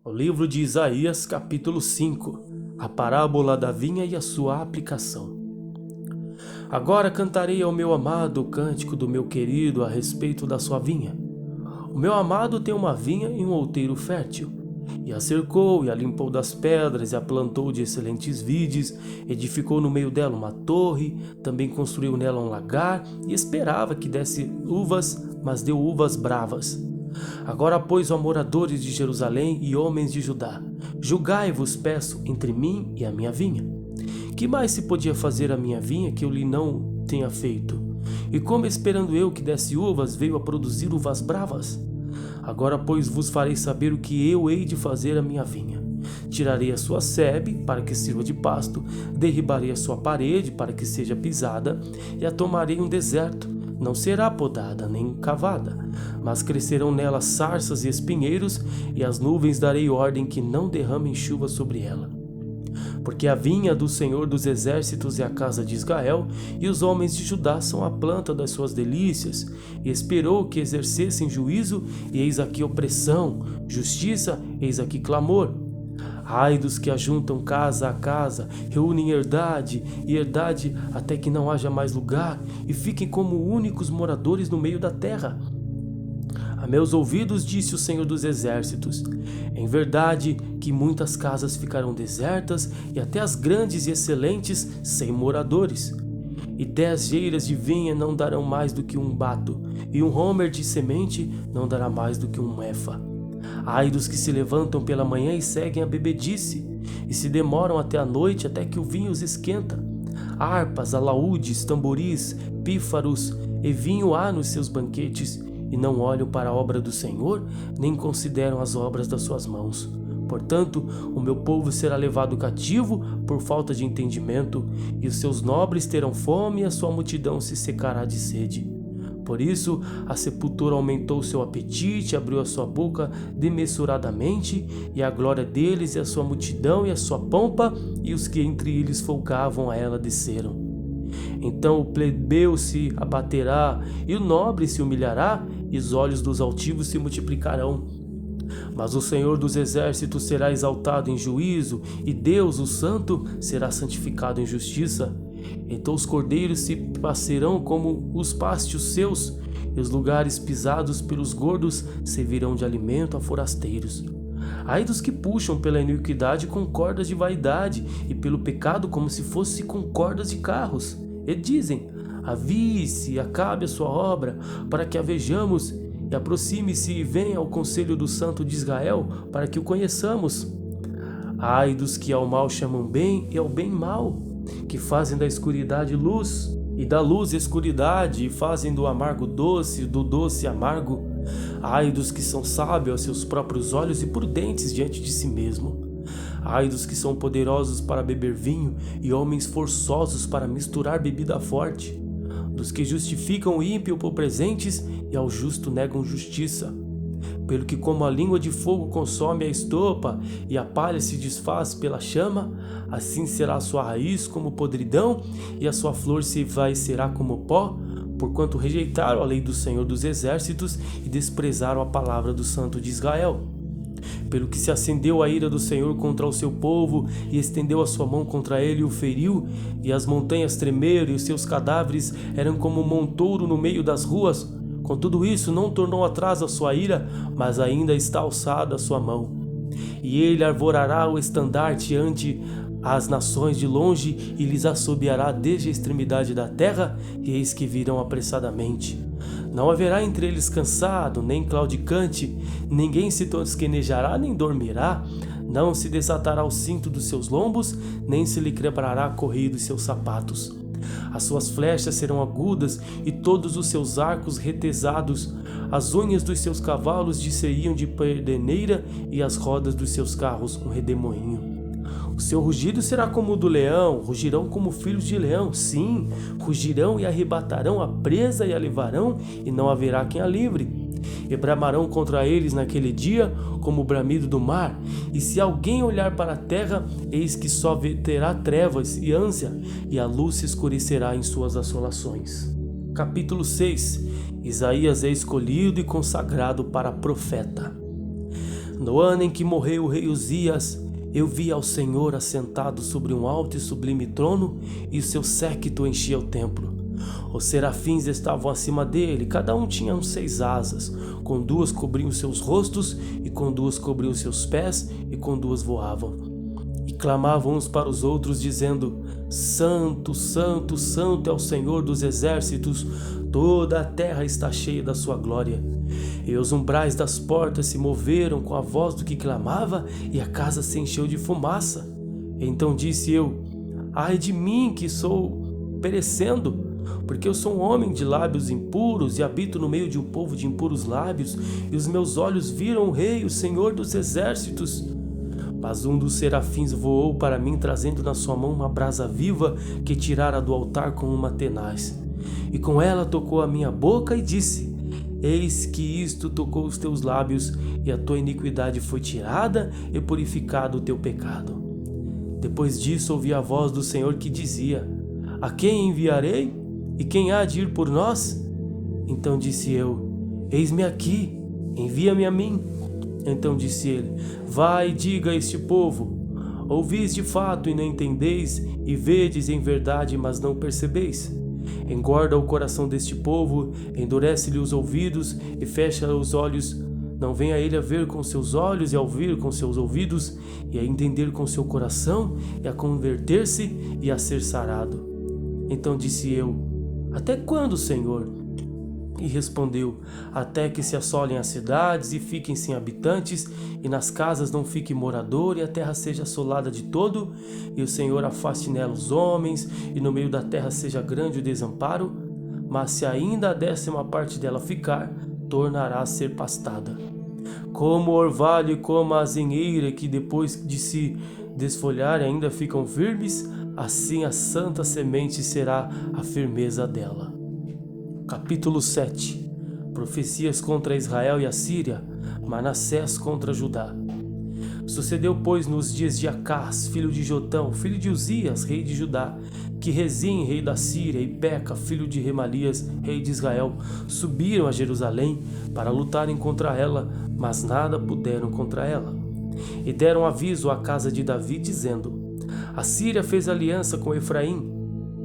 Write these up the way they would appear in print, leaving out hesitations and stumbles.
O livro de Isaías, capítulo 5, a parábola da vinha e a sua aplicação. Agora cantarei ao meu amado o cântico do meu querido a respeito da sua vinha. O meu amado tem uma vinha e um outeiro fértil, e a cercou, e a limpou das pedras, e a plantou de excelentes vides, edificou no meio dela uma torre, também construiu nela um lagar, e esperava que desse uvas, mas deu uvas bravas. Agora, pois, ó moradores de Jerusalém e homens de Judá, julgai-vos, peço, entre mim e a minha vinha. Que mais se podia fazer a minha vinha que eu lhe não tenha feito? E como, esperando eu que desse uvas, veio a produzir uvas bravas? Agora, pois, vos farei saber o que eu hei de fazer à minha vinha. Tirarei a sua sebe, para que sirva de pasto, derribarei a sua parede, para que seja pisada, e a tomarei um deserto. Não será podada nem cavada, mas crescerão nela sarças e espinheiros, e as nuvens darei ordem que não derramem chuva sobre ela. Porque a vinha do Senhor dos Exércitos é a casa de Israel, e os homens de Judá são a planta das suas delícias, e esperou que exercessem juízo, e eis aqui opressão, justiça, eis aqui clamor. Ai dos que ajuntam casa a casa, reúnem herdade e herdade até que não haja mais lugar, e fiquem como únicos moradores no meio da terra. A meus ouvidos disse o Senhor dos Exércitos: em verdade que muitas casas ficarão desertas, e até as grandes e excelentes sem moradores. E 10 geiras de vinha não darão mais do que um bato, e um homer de semente não dará mais do que um efa. Ai dos que se levantam pela manhã e seguem a bebedice, e se demoram até a noite até que o vinho os esquenta. Harpas, alaúdes, tamboris, pífaros e vinho há nos seus banquetes, e não olham para a obra do Senhor, nem consideram as obras das suas mãos. Portanto, o meu povo será levado cativo por falta de entendimento, e os seus nobres terão fome, e a sua multidão se secará de sede. Por isso, a sepultura aumentou seu apetite, abriu a sua boca desmesuradamente, e a glória deles e a sua multidão e a sua pompa, e os que entre eles folgavam a ela desceram. Então o plebeu se abaterá, e o nobre se humilhará, e os olhos dos altivos se multiplicarão. Mas o Senhor dos Exércitos será exaltado em juízo, e Deus, o Santo, será santificado em justiça. Então os cordeiros se passearão como os pástios seus, e os lugares pisados pelos gordos servirão de alimento a forasteiros. Ai dos que puxam pela iniquidade com cordas de vaidade, e pelo pecado como se fosse com cordas de carros. E dizem: avie-se e acabe a sua obra, para que a vejamos, e aproxime-se e venha ao conselho do Santo de Israel, para que o conheçamos. Ai dos que ao mal chamam bem e ao bem mal, que fazem da escuridade luz, e da luz escuridade, e fazem do amargo doce, e do doce amargo. Ai dos que são sábios aos seus próprios olhos e prudentes diante de si mesmo. Ai dos que são poderosos para beber vinho, e homens forçosos para misturar bebida forte. Dos que justificam o ímpio por presentes, e ao justo negam justiça. Pelo que como a língua de fogo consome a estopa, e a palha se desfaz pela chama, assim será a sua raiz como podridão, e a sua flor será como pó, porquanto rejeitaram a lei do Senhor dos Exércitos e desprezaram a palavra do Santo de Israel. Pelo que se acendeu a ira do Senhor contra o seu povo, e estendeu a sua mão contra ele e o feriu, e as montanhas tremeram, e os seus cadáveres eram como um montouro no meio das ruas. Com tudo isso, não tornou atrás a sua ira, mas ainda está alçada a sua mão. E ele arvorará o estandarte ante as nações de longe, e lhes assobiará desde a extremidade da terra, e eis que virão apressadamente. Não haverá entre eles cansado, nem claudicante, ninguém se tosquenejará, nem dormirá, não se desatará o cinto dos seus lombos, nem se lhe quebrará a correia dos seus sapatos. As suas flechas serão agudas, e todos os seus arcos retesados. As unhas dos seus cavalos disseriam de perdeneira, e as rodas dos seus carros um redemoinho. O seu rugido será como o do leão, rugirão como filhos de leão, sim, rugirão e arrebatarão a presa e a levarão, e não haverá quem a livre. E bramarão contra eles naquele dia como o bramido do mar, e se alguém olhar para a terra, eis que só terá trevas e ânsia, e a luz se escurecerá em suas assolações. Capítulo 6. Isaías é escolhido e consagrado para profeta. No ano em que morreu o rei Uzias, eu vi ao Senhor assentado sobre um alto e sublime trono, e o seu séquito enchia o templo. Os serafins estavam acima dele, cada um tinha 6 asas, com 2 cobriam seus rostos, e com 2 cobriam seus pés, e com 2 voavam. E clamavam uns para os outros, dizendo: Santo, Santo, Santo é o Senhor dos exércitos, toda a terra está cheia da sua glória. E os umbrais das portas se moveram com a voz do que clamava, e a casa se encheu de fumaça. Então disse eu: Ai de mim, que sou perecendo, porque eu sou um homem de lábios impuros e habito no meio de um povo de impuros lábios, e os meus olhos viram o Rei, o Senhor dos exércitos. Mas um dos serafins voou para mim, trazendo na sua mão uma brasa viva que tirara do altar com uma tenaz. E com ela tocou a minha boca e disse: Eis que isto tocou os teus lábios, e a tua iniquidade foi tirada e purificado o teu pecado. Depois disso ouvi a voz do Senhor que dizia: A quem enviarei? E quem há de ir por nós? Então disse eu: Eis-me aqui, envia-me a mim. Então disse ele: Vai e diga a este povo: Ouvis de fato e não entendeis, e vedes em verdade, mas não percebeis. Engorda o coração deste povo, endurece-lhe os ouvidos e fecha os olhos. Não venha ele a ver com seus olhos e a ouvir com seus ouvidos, e a entender com seu coração, e a converter-se e a ser sarado. Então disse eu: Até quando, Senhor? E respondeu: Até que se assolem as cidades e fiquem sem habitantes, e nas casas não fique morador, e a terra seja assolada de todo, e o Senhor afaste nela os homens, e no meio da terra seja grande o desamparo. Mas se ainda a 10ª parte dela ficar, tornará a ser pastada. Como o orvalho e como a azinheira, que depois de se desfolhar ainda ficam firmes, assim a santa semente será a firmeza dela. Capítulo 7. Profecias contra Israel e a Síria, Manassés contra Judá. Sucedeu, pois, nos dias de Acás, filho de Jotão, filho de Uzias, rei de Judá, que Rezim, rei da Síria, e Peca, filho de Remalias, rei de Israel, subiram a Jerusalém para lutarem contra ela, mas nada puderam contra ela. E deram aviso à casa de Davi, dizendo: A Síria fez aliança com Efraim.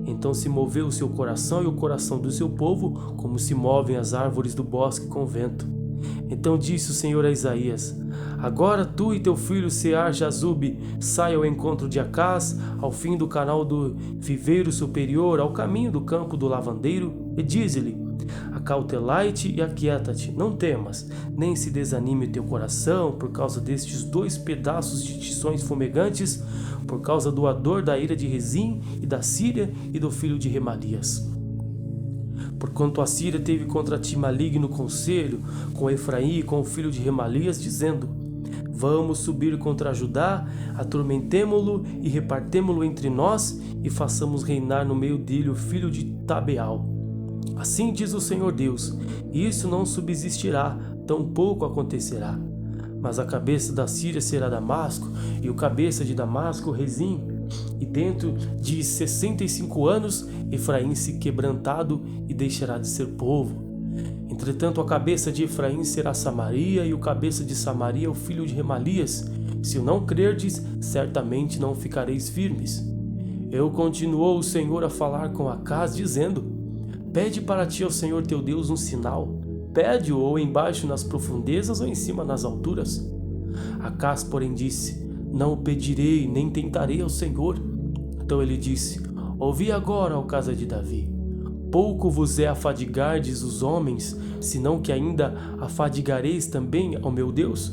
Então se moveu o seu coração e o coração do seu povo, como se movem as árvores do bosque com o vento. Então disse o Senhor a Isaías: Agora tu e teu filho Sear-Jazube saia ao encontro de Acás, ao fim do canal do viveiro superior, ao caminho do campo do lavandeiro, e dize-lhe: Acautelai-te e aquieta-te, não temas, nem se desanime o teu coração por causa destes 2 pedaços de tições fumegantes, por causa do ardor da ira de Rezim e da Síria e do filho de Remalias. Porquanto a Síria teve contra ti maligno conselho, com Efraim e com o filho de Remalias, dizendo: Vamos subir contra Judá, atormentemo-lo e repartemo-lo entre nós, e façamos reinar no meio dele o filho de Tabeal. Assim diz o Senhor Deus: Isso não subsistirá, tampouco acontecerá. Mas a cabeça da Síria será Damasco, e o cabeça de Damasco Rezim. E dentro de 65 anos, Efraim se quebrantado e deixará de ser povo. Entretanto, a cabeça de Efraim será Samaria, e o cabeça de Samaria o filho de Remalias. Se o não crerdes, certamente não ficareis firmes. Eu continuou o Senhor a falar com Acás, dizendo: Pede para ti ao Senhor teu Deus um sinal. Pede-o ou embaixo nas profundezas ou em cima nas alturas. Acás, porém, disse: Não o pedirei, nem tentarei ao Senhor. Então ele disse: Ouvi agora, ó casa de Davi. Pouco vos é afadigardes os homens, senão que ainda afadigareis também ao meu Deus?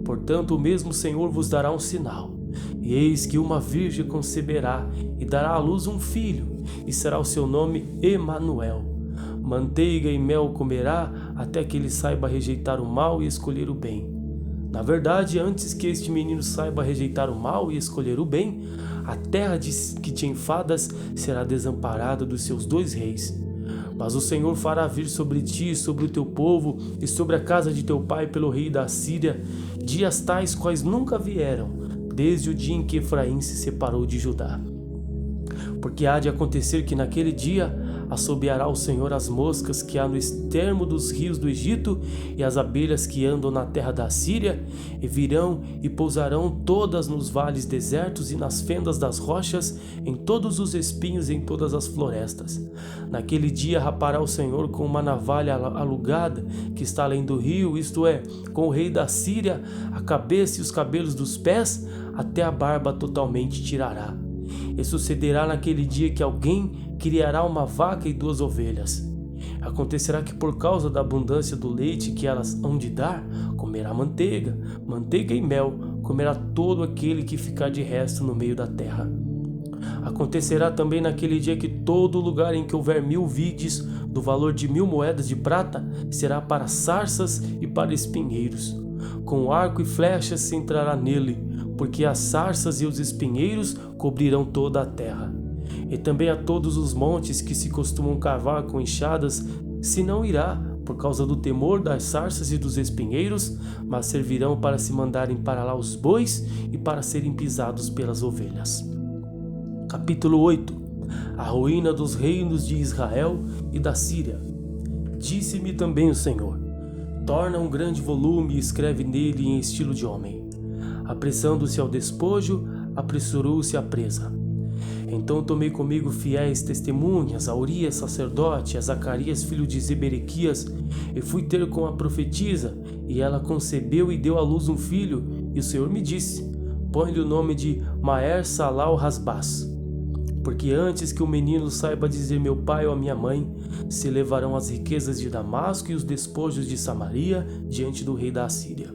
Portanto, o mesmo Senhor vos dará um sinal. E eis que uma virgem conceberá e dará à luz um filho, e será o seu nome Emanuel. Manteiga e mel comerá, até que ele saiba rejeitar o mal e escolher o bem. Na verdade, antes que este menino saiba rejeitar o mal e escolher o bem, a terra que te enfadas será desamparada dos seus 2 reis. Mas o Senhor fará vir sobre ti, sobre o teu povo e sobre a casa de teu pai pelo rei da Síria, dias tais quais nunca vieram, desde o dia em que Efraim se separou de Judá. Porque há de acontecer que naquele dia assobiará o Senhor as moscas que há no extremo dos rios do Egito e as abelhas que andam na terra da Síria, e virão e pousarão todas nos vales desertos e nas fendas das rochas, em todos os espinhos e em todas as florestas. Naquele dia rapará o Senhor com uma navalha alugada que está além do rio, isto é, com o rei da Síria, a cabeça e os cabelos dos pés, até a barba totalmente tirará. E sucederá naquele dia que alguém criará uma vaca e 2 ovelhas. Acontecerá que por causa da abundância do leite que elas hão de dar, comerá manteiga e mel, comerá todo aquele que ficar de resto no meio da terra. Acontecerá também naquele dia que todo lugar em que houver 1000 vides, do valor de 1000 moedas de prata, será para sarças e para espinheiros. Com arco e flechas se entrará nele, porque as sarças e os espinheiros cobrirão toda a terra. E também a todos os montes que se costumam cavar com enxadas se não irá, por causa do temor das sarças e dos espinheiros, mas servirão para se mandarem para lá os bois e para serem pisados pelas ovelhas. Capítulo 8. A ruína dos reinos de Israel e da Síria. Disse-me também o Senhor: torna um grande volume e escreve nele em estilo de homem. Apressando-se ao despojo, apressurou-se à presa. Então tomei comigo fiéis testemunhas, a Urias sacerdote, a Zacarias filho de Zeberequias, e fui ter com a profetisa, e ela concebeu e deu à luz um filho, e o Senhor me disse: põe-lhe o nome de Maher-Salal-Hasbaz, porque antes que o menino saiba dizer meu pai ou a minha mãe, se levarão as riquezas de Damasco e os despojos de Samaria diante do rei da Assíria.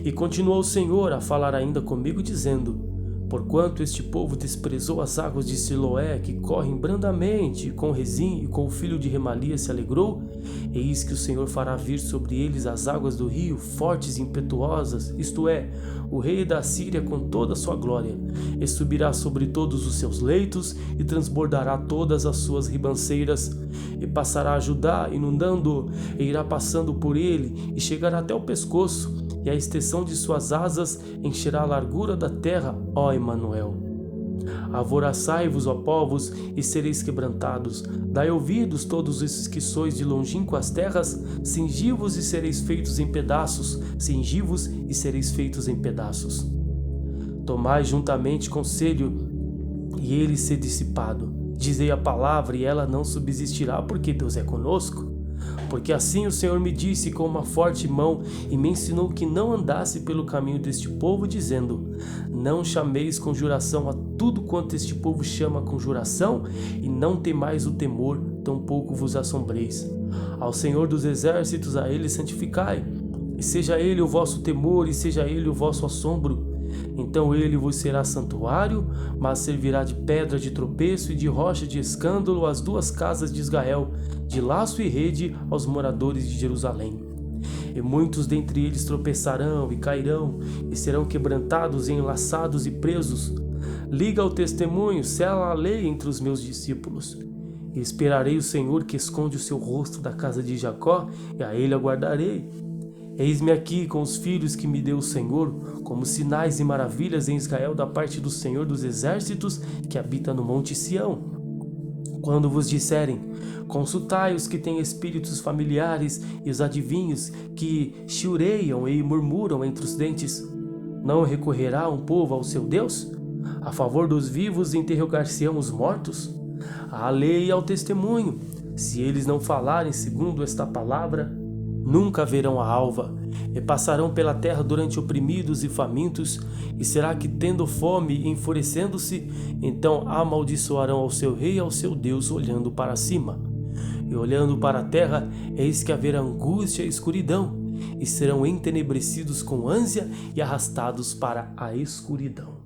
E continuou o Senhor a falar ainda comigo, dizendo: porquanto este povo desprezou as águas de Siloé, que correm brandamente, e com Rezim e com o filho de Remalias se alegrou, eis que o Senhor fará vir sobre eles as águas do rio, fortes e impetuosas, isto é, o rei da Síria com toda a sua glória, e subirá sobre todos os seus leitos, e transbordará todas as suas ribanceiras, e passará a Judá, inundando-o, e irá passando por ele, e chegará até o pescoço, e a extensão de suas asas encherá a largura da terra, ó Emanuel. Alvoroçai-vos, ó povos, e sereis quebrantados. Dai ouvidos, todos esses que sois de longínquas terras, cingi-vos e sereis feitos em pedaços, cingi-vos e sereis feitos em pedaços. Tomai juntamente conselho, e ele se dissipado. Dizei a palavra, e ela não subsistirá, porque Deus é conosco. Porque assim o Senhor me disse com uma forte mão, e me ensinou que não andasse pelo caminho deste povo, dizendo: não chameis conjuração a tudo quanto este povo chama conjuração, e não temais o temor, tampouco vos assombreis. Ao Senhor dos exércitos, a ele santificai, e seja ele o vosso temor, e seja ele o vosso assombro. Então ele vos será santuário, mas servirá de pedra de tropeço e de rocha de escândalo às 2 casas de Israel, de laço e rede aos moradores de Jerusalém. E muitos dentre eles tropeçarão e cairão, e serão quebrantados e enlaçados e presos. Liga o testemunho, sela a lei entre os meus discípulos. E esperarei o Senhor que esconde o seu rosto da casa de Jacó, e a ele aguardarei. Eis-me aqui com os filhos que me deu o Senhor, como sinais e maravilhas em Israel da parte do Senhor dos exércitos, que habita no monte Sião. Quando vos disserem: consultai os que têm espíritos familiares e os adivinhos que chiureiam e murmuram entre os dentes, não recorrerá um povo ao seu Deus? A favor dos vivos interrogar-se-ão os mortos? À lei e ao testemunho, se eles não falarem segundo esta palavra, nunca verão a alva, e passarão pela terra durante oprimidos e famintos, e será que, tendo fome e enfurecendo-se, então amaldiçoarão ao seu rei e ao seu Deus, olhando para cima. E olhando para a terra, eis que haverá angústia e escuridão, e serão entenebrecidos com ânsia e arrastados para a escuridão.